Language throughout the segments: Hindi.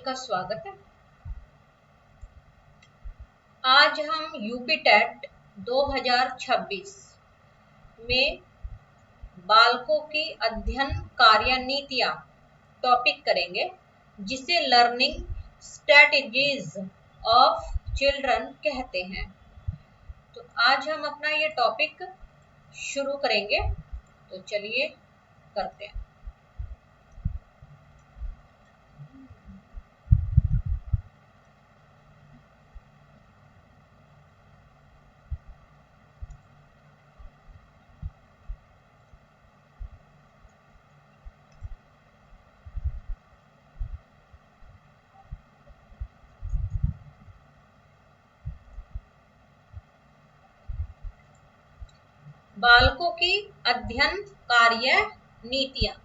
का स्वागत है। आज हम यूपी टेट 2026 में बालकों की अध्ययन कार्यनीतियां टॉपिक करेंगे, जिसे लर्निंग स्ट्रेटजीज ऑफ चिल्ड्रन कहते हैं। तो आज हम अपना ये टॉपिक शुरू करेंगे, तो चलिए करते हैं। बालकों की अध्ययन कार्य नीतियां,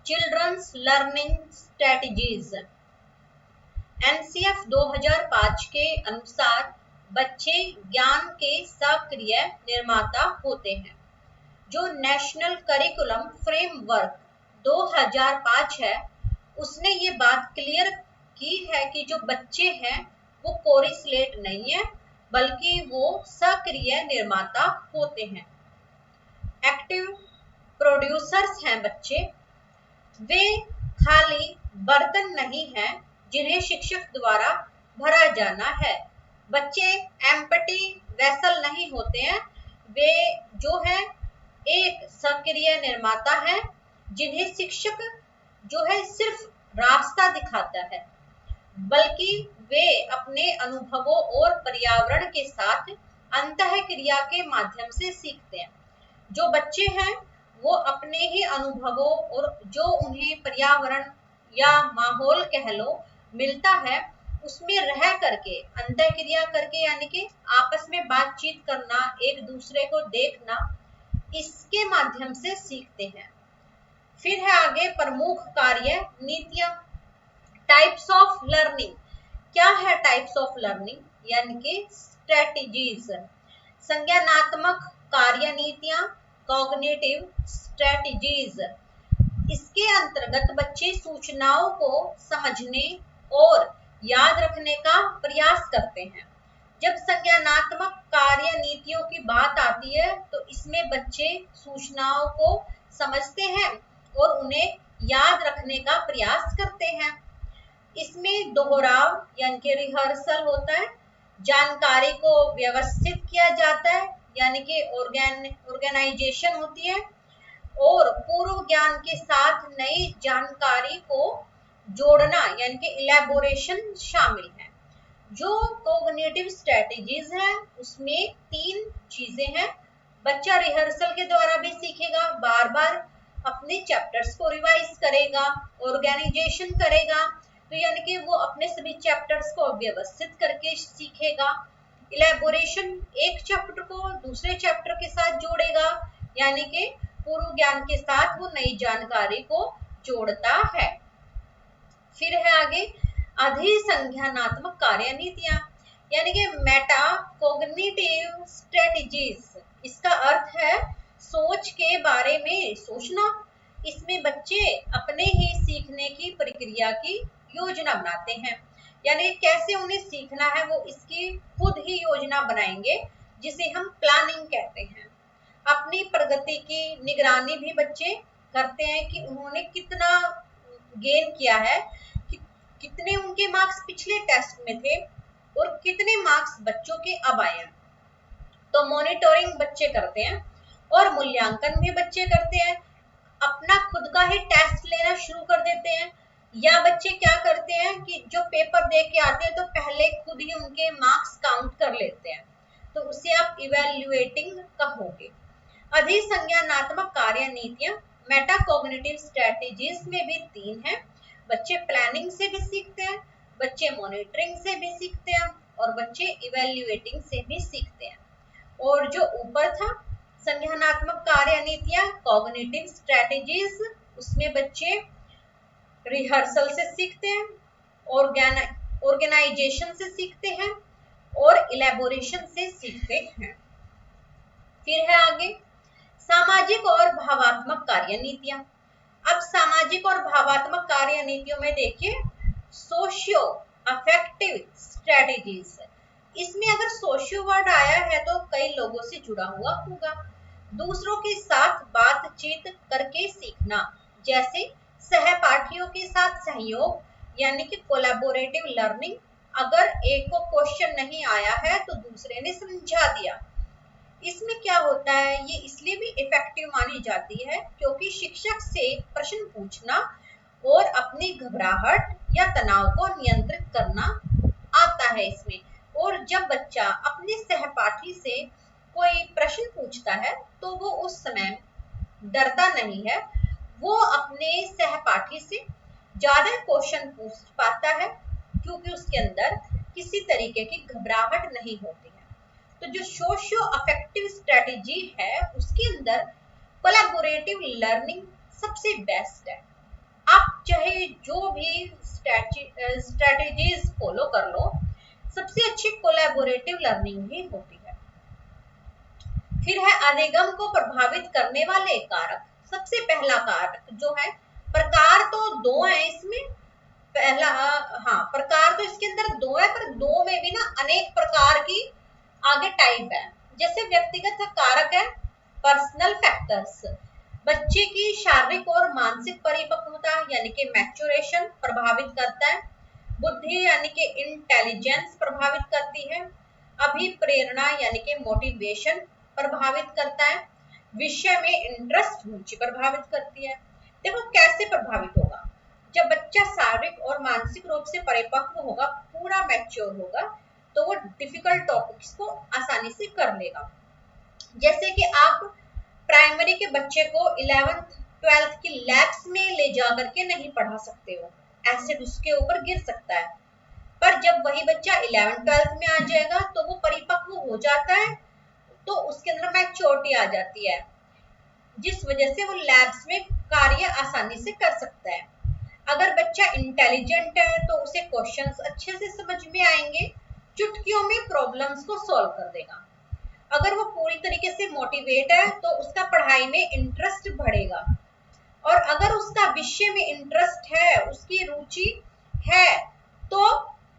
चिल्ड्रंस लर्निंग स्ट्रेटजीज। एनसीएफ 2005 के अनुसार बच्चे ज्ञान के सक्रिय निर्माता होते हैं। जो नेशनल करिकुलम फ्रेमवर्क 2005 है, उसने ये बात क्लियर की है कि जो बच्चे हैं वो कोरी स्लेट नहीं है, बल्कि वो सक्रिय निर्माता होते हैं। एक्टिव प्रोड्यूसर्स हैं बच्चे। वे खाली बर्तन नहीं हैं जिन्हें शिक्षक द्वारा भरा जाना है। बच्चे एम्पटी वेसल नहीं होते हैं, वे जो है एक सक्रिय निर्माता है जिन्हें शिक्षक जो है सिर्फ रास्ता दिखाता है, बल्कि वे अपने अनुभवों और पर्यावरण के साथ अंतःक्रिया के माध्यम से सीखते हैं। जो बच्चे हैं वो अपने ही अनुभवों और जो उन्हें पर्यावरण या माहौल कह लो मिलता है, उसमें रह करके अंतःक्रिया करके, यानी कि आपस में बातचीत करना, एक दूसरे को देखना, इसके माध्यम से सीखते हैं। फिर है आगे प्रमुख कार्य नीतियां। Types of learning. क्या है टाइप्स ऑफ लर्निंग? यानी कि स्ट्रेटजीज। संज्ञानात्मक कार्य नीतियां, कॉग्निटिव स्ट्रेटजीज। इसके अंतर्गत बच्चे सूचनाओं को समझने और याद रखने का प्रयास करते हैं। जब संज्ञानात्मक कार्य नीतियों की बात आती है, तो इसमें बच्चे सूचनाओं को समझते हैं और उन्हें याद रखने का प्रयास करते हैं। इसमें दोहराव यानी कि रिहर्सल होता है, जानकारी को व्यवस्थित किया जाता है यानी कि ऑर्गेनाइजेशन होती है, और पूर्व ज्ञान के साथ नई जानकारी को जोड़ना यानी कि इलेबोरेशन शामिल है। जो कॉग्निटिव स्ट्रेटजीज है उसमें 3 चीजें हैं। बच्चा रिहर्सल के द्वारा भी सीखेगा, बार बार अपने चैप्टर्स को रिवाइज करेगा, ऑर्गेनाइजेशन करेगा, तो यानी कि वो अपने सभी चैप्टर्स को व्यवस्थित करके सीखेगा। इलेबोरेशन, एक चैप्टर को दूसरे चैप्टर के साथ जोड़ेगा, यानी कि पूर्व ज्ञान के साथ वो नई जानकारी को जोड़ता है। फिर है आगे अधिसंज्ञानात्मक कार्य नीतियां, यानी कि मेटा कॉग्निटिव स्ट्रेटजीज। इसका अर्थ है सोच के बारे में सोचना। इसमें बच्चे अपने ही सीखने की प्रक्रिया की योजना बनाते हैं, यानी कैसे उन्हें सीखना है वो इसकी खुद ही योजना बनाएंगे, जिसे हम प्लानिंग कहते हैं। अपनी प्रगति की निगरानी भी बच्चे करते हैं कि उन्होंने कितना गेन किया है, कितने उनके मार्क्स पिछले टेस्ट में थे और कितने मार्क्स बच्चों के अब आए हैं। तो मॉनिटरिंग बच्चे करते हैं और मूल्यांकन भी बच्चे करते हैं। अपना खुद का ही टेस्ट लेना शुरू कर देते हैं, या बच्चे क्या करते हैं कि जो पेपर दे के आते हैं तो पहले खुद ही उनके मार्क्स काउंट कर लेते हैं, तो उसे आप इवेल्युएटिंग कहोगे। अधिसंज्ञानात्मक कार्य नीतियां मेटाकॉग्निटिव स्ट्रेटजीज में भी 3 हैं। बच्चे प्लानिंग से भी सीखते हैं, बच्चे मॉनिटरिंग से भी सीखते हैं और बच्चे इवेल्युएटिंग से भी सीखते हैं। और जो ऊपर था संज्ञानात्मक कार्य नीतियां कॉग्निटिव स्ट्रेटजीज, उसमें बच्चे रिहर्सल से सीखते हैं, ऑर्गेनाइजेशन से सीखते हैं और इलेबोरेशन से सीखते हैं। फिर है आगे सामाजिक और भावात्मक कार्य नीतियां। अब सामाजिक और भावात्मक कार्य नीतियों में देखिए, सोशियो अफेक्टिव स्ट्रेटेजीज। इसमें अगर सोशियो वर्ड आया है तो कई लोगों से जुड़ा हुआ होगा। दूसरों के साथ बातचीत करके सीखना, जैसे सहपाठियों के साथ सहयोग यानी कि कोलैबोरेटिव लर्निंग। अगर एक को क्वेश्चन नहीं आया है तो दूसरे ने समझा दिया। इसमें क्या होता है, ये इसलिए भी इफेक्टिव मानी जाती है क्योंकि शिक्षक से प्रश्न पूछना और अपनी घबराहट या तनाव को नियंत्रित करना आता है इसमें। और जब बच्चा अपने सहपाठी से कोई प्रश्न पूछता है तो वो उस समय डरता नहीं है, वो अपने सहपाठी से ज्यादा क्वेश्चन पूछ पाता है क्योंकि उसके अंदर किसी तरीके की घबराहट नहीं होती है। तो जो सोशियो अफेक्टिव स्ट्रेटेजी है उसके अंदर कोलैबोरेटिव लर्निंग सबसे बेस्ट है। आप चाहे जो भी स्ट्रेटेजीज फॉलो कर लो, सबसे अच्छी कोलैबोरेटिव लर्निंग ही होती है। फिर है अधिगम को प्रभावित करने वाले कारक। सबसे पहला कारक जो है, प्रकार तो दो है इसमें। पहला, हाँ, प्रकार तो इसके अंदर दो है, पर दो में भी ना अनेक प्रकार की आगे टाइप है। जैसे व्यक्तिगत कारक है, पर्सनल फैक्टर्स, बच्चे की शारीरिक और मानसिक परिपक्वता यानी कि मैच्योरेशन प्रभावित करता है। बुद्धि यानी कि इंटेलिजेंस प्रभावित करती है। अभिप्रेरणा यानी कि मोटिवेशन प्रभावित करता है। विषय में इंटरेस्ट रुचि प्रभावित करती है। देखो कैसे प्रभावित होगा, जब बच्चा शारीरिक और मानसिक रूप से परिपक्व होगा, पूरा मैच्योर होगा, तो वो डिफिकल्ट टॉपिक्स को आसानी से कर लेगा। जैसे कि आप प्राइमरी के बच्चे को 11th 12th की लैब्स में ले जा करके नहीं पढ़ा सकते हो, एसिड उसके ऊपर गिर सकता है। पर जब वही बच्चा 11th 12th में आ जाएगा तो वो परिपक्व हो जाता है, तो उसके अंदर मैच्योरिटी आ जाती है, जिस वजह से वो लैब्स में कार्य आसानी से कर सकता है। अगर बच्चा इंटेलिजेंट है तो उसे क्वेश्चंस अच्छे से समझ में आएंगे, चुटकियों में प्रॉब्लम्स को सॉल्व कर देगा। अगर वो पूरी तरीके से मोटिवेट है तो उसका पढ़ाई में इंटरेस्ट बढ़ेगा, और अगर उसका विषय में इंटरेस्ट है, उसकी रुचि है, तो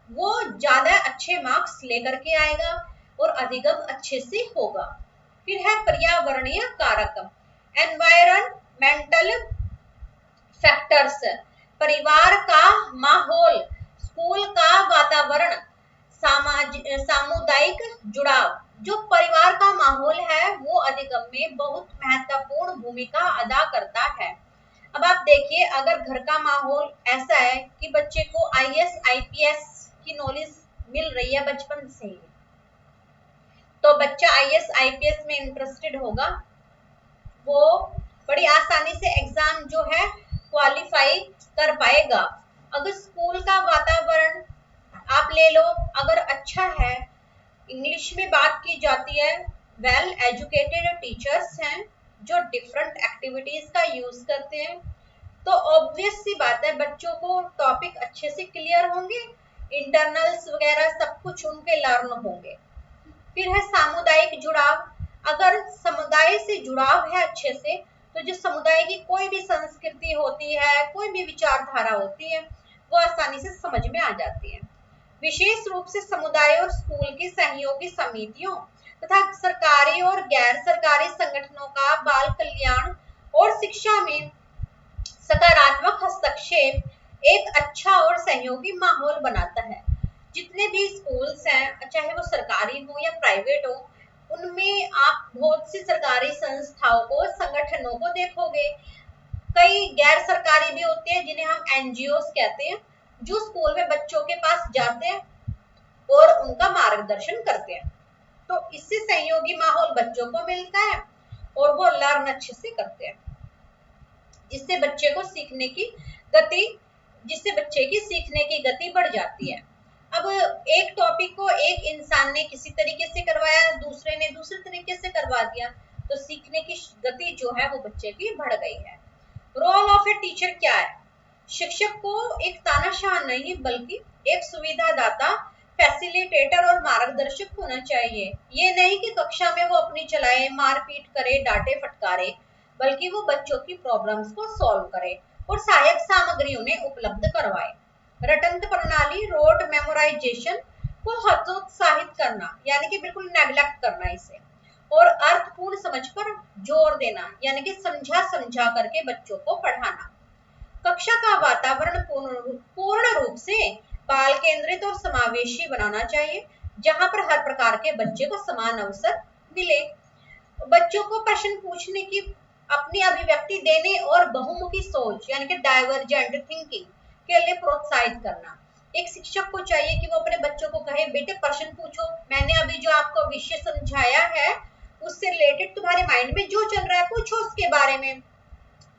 वो ज्यादा अच्छे मार्क्स लेकर के आएगा और अधिगम अच्छे से होगा। फिर है पर्यावरणीय कारक, एनवायरमेंटल फैक्टर्स, परिवार का माहौल, स्कूल का वातावरण, सामुदायिक जुड़ाव। जो परिवार का माहौल है वो अधिगम में बहुत महत्वपूर्ण भूमिका अदा करता है। अब आप देखिए, अगर घर का माहौल ऐसा है कि बच्चे को आईएएस आईपीएस की नॉलेज मिल रही है बचपन से ही, तो बच्चा आईएएस आईपीएस में इंटरेस्टेड होगा, वो बड़ी आसानी से एग्जाम जो है क्वालिफाई कर पाएगा। अगर स्कूल का वातावरण आप ले लो, अगर अच्छा है, इंग्लिश में बात की जाती है, वेल एजुकेटेड टीचर्स हैं जो डिफरेंट एक्टिविटीज का यूज करते हैं, तो ऑब्वियस सी बात है बच्चों को टॉपिक अच्छे से क्लियर होंगे, इंटरनल्स वगैरह सब कुछ उनके लर्न होंगे। फिर है सामुदायिक जुड़ाव, अगर समुदाय से जुड़ाव है अच्छे से, तो जो समुदाय की कोई भी संस्कृति होती है, कोई भी विचारधारा होती है, वो आसानी से समझ में आ जाती है। विशेष रूप से समुदाय और स्कूल की सहयोगी समितियों तथा सरकारी और गैर सरकारी संगठनों का बाल कल्याण और शिक्षा में सकारात्मक हस्तक्षेप एक अच्छा और सहयोगी माहौल बनाता है। जितने भी स्कूल्स हैं, चाहे वो सरकारी हो या प्राइवेट हो, उनमें आप बहुत सी सरकारी संस्थाओं को, संगठनों को देखोगे। कई गैर सरकारी भी होते हैं जिन्हें हम एनजीओस कहते हैं, जो स्कूल में बच्चों के पास जाते हैं और उनका मार्गदर्शन करते हैं। तो इससे सहयोगी माहौल बच्चों को मिलता है और वो लर्न अच्छे से करते हैं, जिससे बच्चे को सीखने की गति बढ़ जाती है। अब एक टॉपिक को एक इंसान ने किसी तरीके से करवाया, दूसरे ने दूसरे तरीके से करवा दिया, तो सीखने की गति जो है वो बच्चे की बढ़ गई है। रोल ऑफ ए टीचर क्या है? शिक्षक को एक तानाशाह नहीं बल्कि एक सुविधादाता, फैसिलिटेटर और मार्गदर्शक होना चाहिए। ये नहीं कि कक्षा में वो अपनी चलाए, मारपीट करे, डांटे फटकारे, बल्कि वो बच्चों की प्रॉब्लम्स को सॉल्व करे और सहायक सामग्री उन्हें उपलब्ध करवाए। रटंत प्रणाली, रोट मेमोराइजेशन को हतोत्साहित करना, यानी कि बिल्कुल नेग्लेक्ट करना इसे, और अर्थपूर्ण समझ पर जोर देना, यानी कि समझा समझा करके बच्चों को पढ़ाना। कक्षा का वातावरण पूर्ण रूप से बाल केंद्रित और समावेशी बनाना चाहिए, जहां पर हर प्रकार के बच्चे को समान अवसर मिले। बच्चों को प्रश्न पूछने की, अपनी अभिव्यक्ति देने और बहुमुखी सोच यानी कि डाइवर्जेंट थिंकिंग के लिए प्रोत्साहित करना। एक शिक्षक को चाहिए कि वो अपने बच्चों को कहे, बेटे प्रश्न पूछो, मैंने अभी जो आपको विषय समझाया है उससे रिलेटेड तुम्हारे माइंड में जो चल रहा है पूछो उसके बारे में।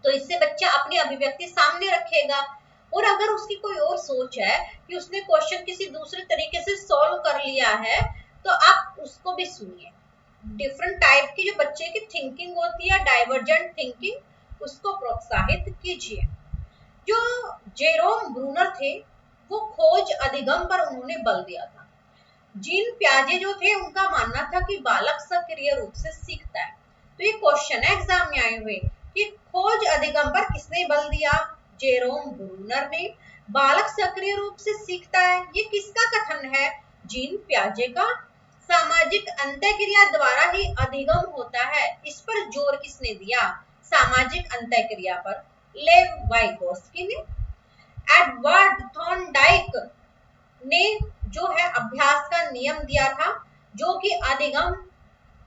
तो इससे बच्चा अपनी अभिव्यक्ति सामने रखेगा। और अगर उसकी कोई और सोच है कि उसने क्वेश्चन किसी दूसरे तरीके से सॉल्व कर लिया है, तो आप उसको भी सुनिए। डिफरेंट टाइप की जो बच्चे की थिंकिंग होती है, डाइवर्जेंट थिंकिंग, उसको प्रोत्साहित कीजिए। जो जेरोम ब्रूनर थे, वो खोज अधिगम पर उन्होंने बल दिया था। जीन प्याजे जो थे, उनका मानना था कि बालक सक्रिय रूप से सीखता है। तो ये क्वेश्चन है एग्जाम में आए हुए कि खोज अधिगम पर किसने बल दिया? जेरोम ब्रूनर ने। बालक सक्रिय रूप से सीखता है, ये किसका कथन है? जीन प्याजे का। सामाजिक अंतःक्रिया द्वारा ही अधिगम होता है, इस पर जोर किसने दिया? सामाजिक अंतःक्रिया पर लेव वाइगोस्की ने। एडवर्ड थॉर्नडाइक ने जो है अभ्यास का नियम दिया था, जो कि अधिगम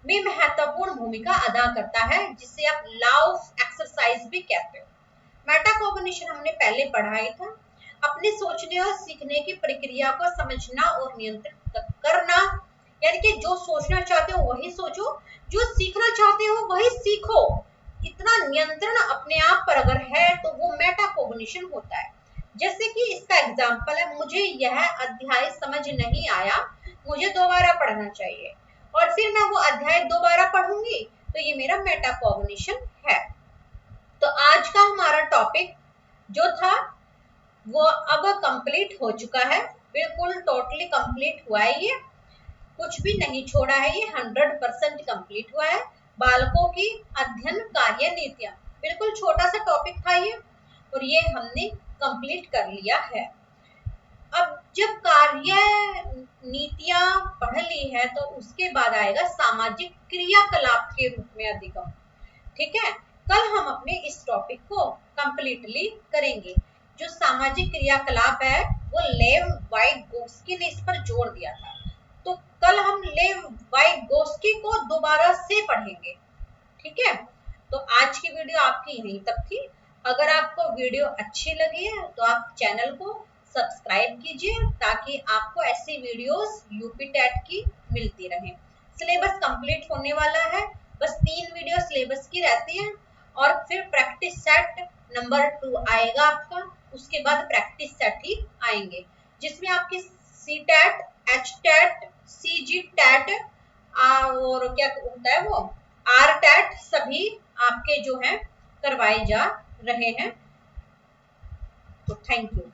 में महत्वपूर्ण भूमिका अदा करता है, जिसे आप लॉ ऑफ एक्सरसाइज भी कहते हो। मेटाकॉग्निशन हमने पहले पढ़ा ही था। अपने सोचने और सीखने की प्रक्रिया को समझना और नियंत्रित करना, यानी कि जो सोचना चाहते हो वही सोचो, जो सीखना चाहते हो वही सीखो। इतना नियंत्रण अपने आप पर अगर है तो वो मेटाकॉग्निशन होता है। जैसे कि इसका एग्जाम्पल है, मुझे यह अध्याय समझ नहीं आया, मुझे दोबारा पढ़ना चाहिए, और फिर मैं वो अध्याय दोबारा पढ़ूंगी, तो ये मेरा मेटाकॉग्निशन है। तो आज का हमारा टॉपिक जो था वो अब कंप्लीट हो चुका है, बिल्कुल टोटली कंप्लीट हुआ है, ये कुछ भी नहीं छोड़ा है, ये 100% कंप्लीट हुआ है। बालकों की अध्ययन कार्य नीतियां, बिल्कुल छोटा सा टॉपिक था ये, और ये हमने कंप्लीट कर लिया है। अब जब कार्य नीतियां पढ़ ली है तो उसके बाद आएगा सामाजिक क्रियाकलाप के रूप में अधिगम। ठीक है, कल हम अपने इस टॉपिक को कंप्लीटली करेंगे। जो सामाजिक क्रियाकलाप है वो लेव वाइगोस्की ने इस पर जोर दिया था, तो कल हम लेव वाइगोस्की को दोबारा से पढ़ेंगे। ठीक है, तो आज की वीडियो आपकी यहीं तक थी। अगर आपको वीडियो अच्छी लगी है तो आप चैनल को सब्सक्राइब कीजिए, ताकि आपको ऐसी वीडियोस यूपी टेट की मिलती रहे। सिलेबस कंप्लीट होने वाला है, बस 3 वीडियो सिलेबस की रहती हैं, और फिर प्रैक्टिस सेट नंबर 2 आएगा आपका, उसके बाद प्रैक्टिस सेट ही आएंगे, जिसमें आपकी सी टेट, एच टेट, सी जी टेट और क्या होता है वो आर टेट, सभी आपके जो है करवाए जा रहे हैं। तो थैंक यू।